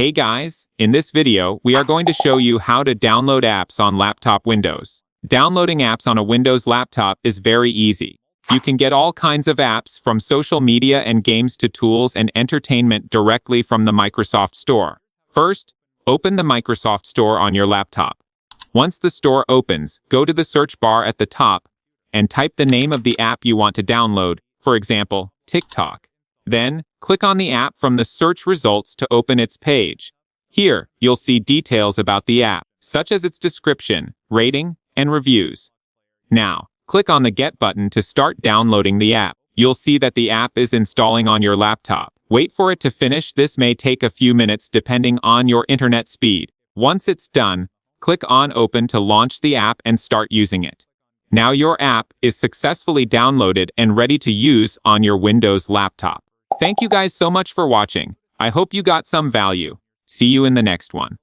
Hey guys, in this video, we are going to show you how to download apps on laptop Windows. Downloading apps on a Windows laptop is very easy. You can get all kinds of apps from social media and games to tools and entertainment directly from the Microsoft Store. First, open the Microsoft Store on your laptop. Once the store opens, go to the search bar at the top and type the name of the app you want to download, for example, TikTok. Then, click on the app from the search results to open its page. Here, you'll see details about the app, such as its description, rating, and reviews. Now, click on the Get button to start downloading the app. You'll see that the app is installing on your laptop. Wait for it to finish. This may take a few minutes depending on your internet speed. Once it's done, click on Open to launch the app and start using it. Now your app is successfully downloaded and ready to use on your Windows laptop. Thank you guys so much for watching. I hope you got some value. See you in the next one.